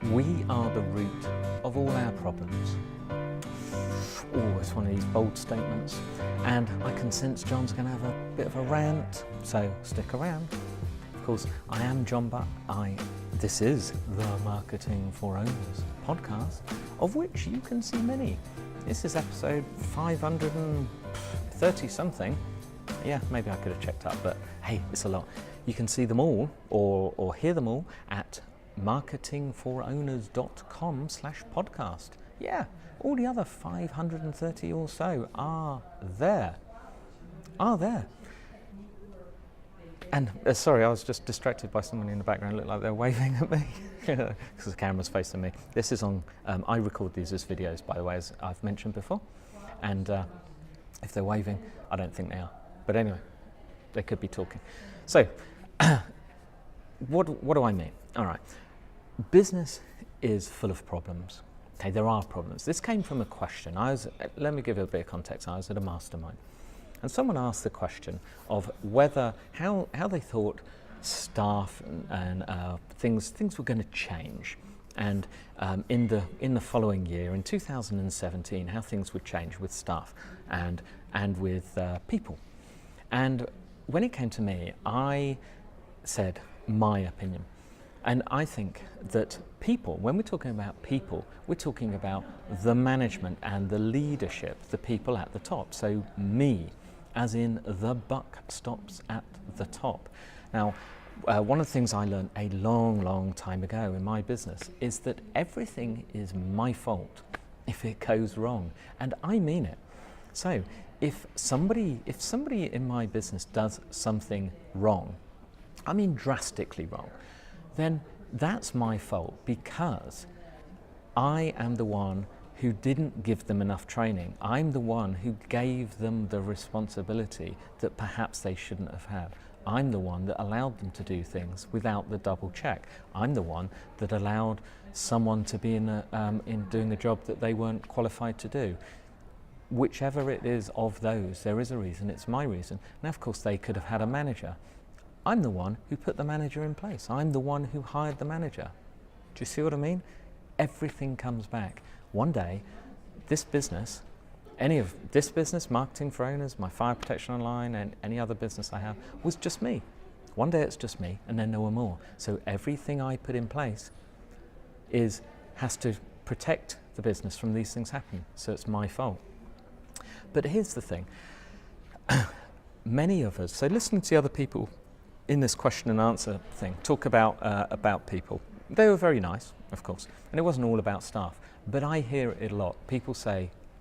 We are the root of all our problems. Oh, it's one of these bold statements. And I can sense John's going to have a bit of a rant, so stick around. Of course, I am John Butt. This is the Marketing for Owners podcast, of which you can see many. This is episode 530 something. Yeah, maybe I could have checked up, but hey, it's a lot. You can see them all or hear them all at marketingforowners.com/podcast. Yeah, all the other 530 or so are there. And sorry, I was just distracted by someone in the background. Looked like they're waving at me because the camera's facing me. This is on, I record these as videos, by the way, as I've mentioned before. And if they're waving, I don't think they are. But anyway, they could be talking. So, what do I mean? All right. Business is full of problems. Okay, there are problems. This came from a question. Let me give you a bit of context. I was at a mastermind, and someone asked the question of whether how they thought staff and things were going to change, and in the following year, in 2017, how things would change with staff and with people. And when it came to me, I said my opinion. And I think that people, when we're talking about people, we're talking about the management and the leadership, the people at the top. So me, as in the buck stops at the top. Now, one of the things I learned a long time ago in my business is that everything is my fault if it goes wrong. And I mean it. So if somebody in my business does something wrong, I mean drastically wrong, then that's my fault because I am the one who didn't give them enough training. I'm the one who gave them the responsibility that perhaps they shouldn't have had. I'm the one that allowed them to do things without the double check. I'm the one that allowed someone to be in doing a job that they weren't qualified to do. Whichever it is of those, there is a reason, it's my reason. Now, of course, they could have had a manager. I'm the one who put the manager in place. I'm the one who hired the manager. Do you see what I mean? Everything comes back. One day, this business, Marketing for Owners, my fire protection online, and any other business I have, was just me. One day it's just me, and then there were more. So everything I put in place has to protect the business from these things happening. So it's my fault. But here's the thing. Many of us, so listening to the other people in this question and answer thing, talk about people. They were very nice, of course, and it wasn't all about staff, but I hear it a lot. People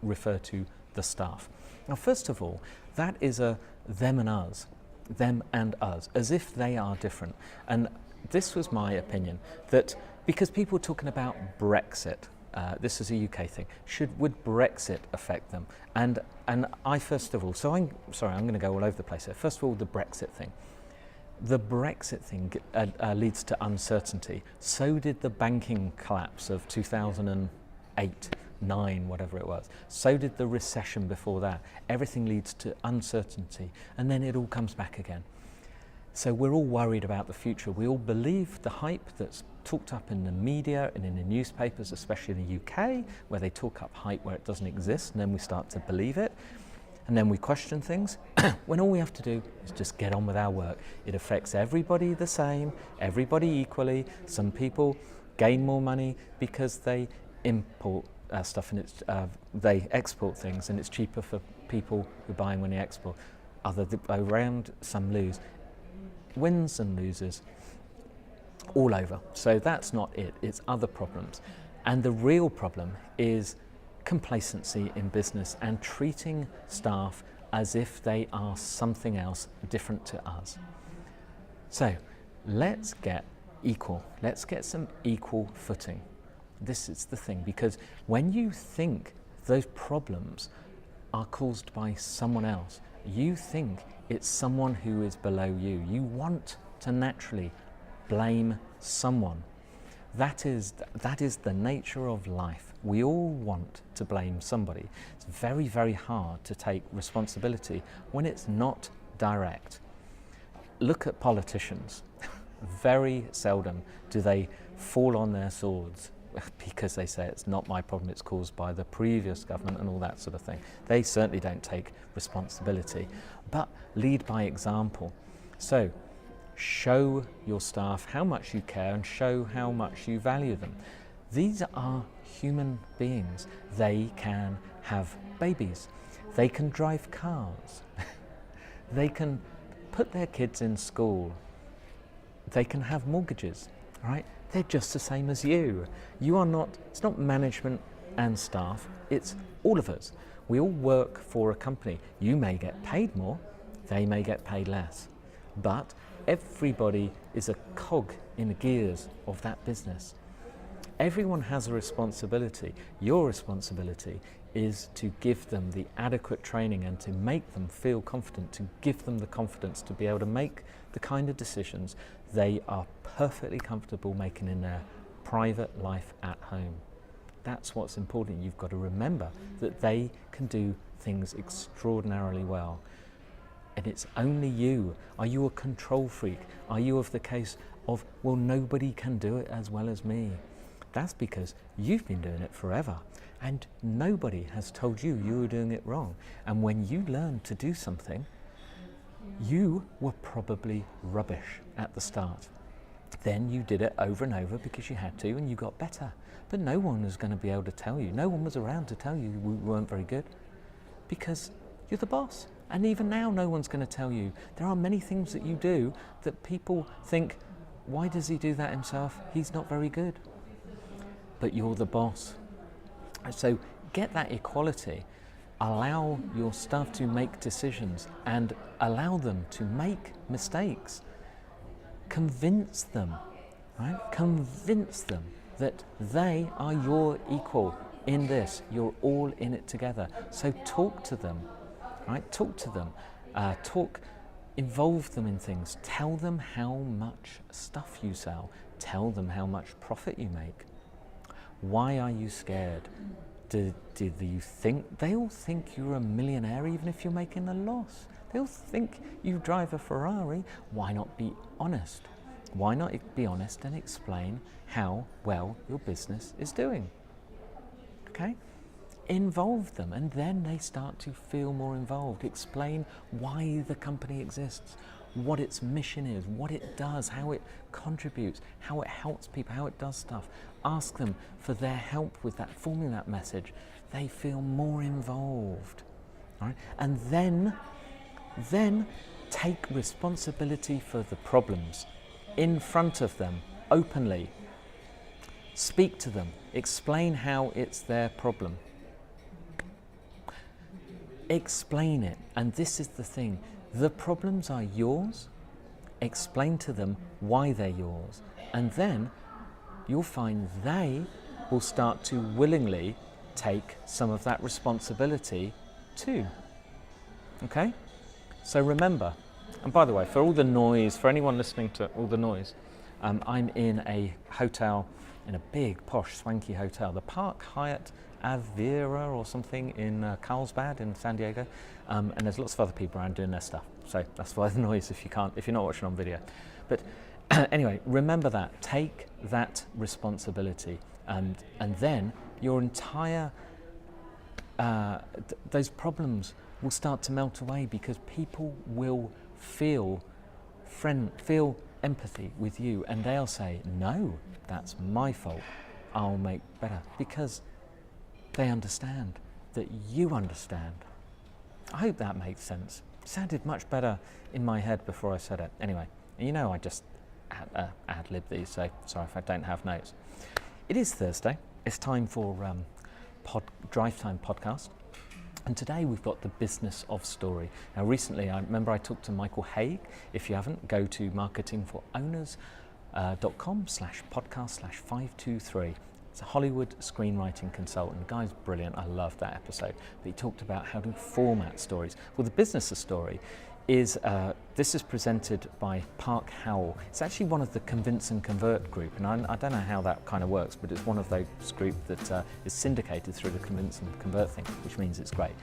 refer to the staff. Now, first of all, that is a them and us, as if they are different. And this was my opinion, that because people are talking about Brexit, this is a UK thing, would Brexit affect them? And I, first of all, I'm going to go all over the place here. First of all, the Brexit thing. The Brexit thing leads to uncertainty. So did the banking collapse of 2008, 9, whatever it was. So did the recession before that. Everything leads to uncertainty, and then it all comes back again. So we're all worried about the future. We all believe the hype that's talked up in the media and in the newspapers, especially in the UK, where they talk up hype where it doesn't exist, and then we start to believe it. And then we question things, when all we have to do is just get on with our work. It affects everybody the same, everybody equally. Some people gain more money because they import stuff and they export things, and it's cheaper for people who buy when they export. Around, some lose. Wins and losers all over. So that's not it, it's other problems. And the real problem is complacency in business and treating staff as if they are something else different to us. So let's get equal. Let's get some equal footing. This is the thing, because when you think those problems are caused by someone else, you think it's someone who is below you. You want to naturally blame someone. That is the nature of life. We all want to blame somebody. It's very hard to take responsibility when it's not direct. Look at politicians. Very seldom do they fall on their swords because they say it's not my problem, it's caused by the previous government and all that sort of thing. They certainly don't take responsibility, but lead by example. So show your staff how much you care and show how much you value them. These are human beings. They can have babies. They can drive cars. They can put their kids in school. They can have mortgages, right? They're just the same as you. You are not, it's not management and staff, it's all of us. We all work for a company. You may get paid more, they may get paid less, but everybody is a cog in the gears of that business. Everyone has a responsibility. Your responsibility is to give them the adequate training and to make them feel confident, to give them the confidence to be able to make the kind of decisions they are perfectly comfortable making in their private life at home. That's what's important. You've got to remember that they can do things extraordinarily well. And it's only you. Are you a control freak? Are you of the case of, well, nobody can do it as well as me? That's because you've been doing it forever and nobody has told you you were doing it wrong. And when you learn to do something, you were probably rubbish at the start. Then you did it over and over because you had to and you got better. But no one was going to be able to tell you. No one was around to tell you you weren't very good because you're the boss. And even now, no one's going to tell you. There are many things that you do that people think, why does he do that himself? He's not very good. But you're the boss. So get that equality. Allow your staff to make decisions and allow them to make mistakes. Convince them, right? Convince them that they are your equal in this. You're all in it together. So talk to them, right? Talk to them. Involve them in things. Tell them how much stuff you sell. Tell them how much profit you make. Why are you scared? Do you think, they all think you're a millionaire even if you're making a loss. They all think you drive a Ferrari. Why not be honest? Why not be honest and explain how well your business is doing? Okay? Involve them and then they start to feel more involved. Explain why the company exists, what its mission is, what it does, how it contributes, how it helps people, how it does stuff. Ask them for their help with that, forming that message. They feel more involved, right? And then take responsibility for the problems in front of them, openly. Speak to them, explain how it's their problem. Explain it, and this is the thing. The problems are yours. Explain to them why they're yours. And then you'll find they will start to willingly take some of that responsibility too. Okay? So remember, and by the way, for all the noise, for anyone listening to all the noise, I'm in a hotel, in a big, posh, swanky hotel, the Park Hyatt Avira or something in Carlsbad in San Diego, and there's lots of other people around doing their stuff. So that's why the noise if you're not watching on video. But anyway, remember that. Take that responsibility, and then your entire those problems will start to melt away because people will feel empathy with you, and they'll say, "No, that's my fault. I'll make better," because they understand that you understand. I hope that makes sense. It sounded much better in my head before I said it. Anyway, you know I just ad-lib these, so sorry if I don't have notes. It is Thursday. It's time for Drive Time podcast. And today we've got the business of story. Now recently, I remember I talked to Michael Haig. If you haven't, go to marketingforowners.com/podcast/523. It's a Hollywood screenwriting consultant. The guy's brilliant. I loved that episode. But he talked about how to format stories. Well, the business of story is, this is presented by Park Howell. It's actually one of the Convince and Convert group, and I don't know how that kind of works, but it's one of those group that is syndicated through the Convince and Convert thing, which means it's great.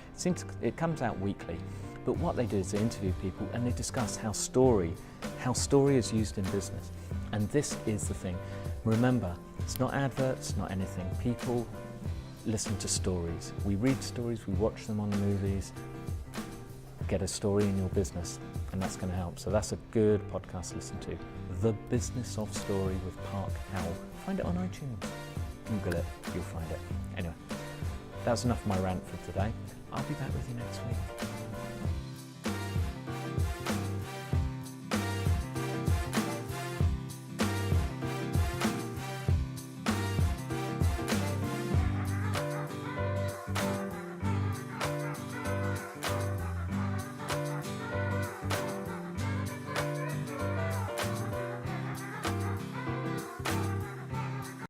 It comes out weekly, but what they do is they interview people and they discuss how story is used in business. And this is the thing. Remember, It's not adverts, not anything. People listen to stories. We read stories, we watch them on the movies. Get a story in your business, and that's going to help. So that's a good podcast to listen to. The Business of Story with Park Howell. Find it on iTunes. Google it, you'll find it. Anyway, that's enough of my rant for today. I'll be back with you next week.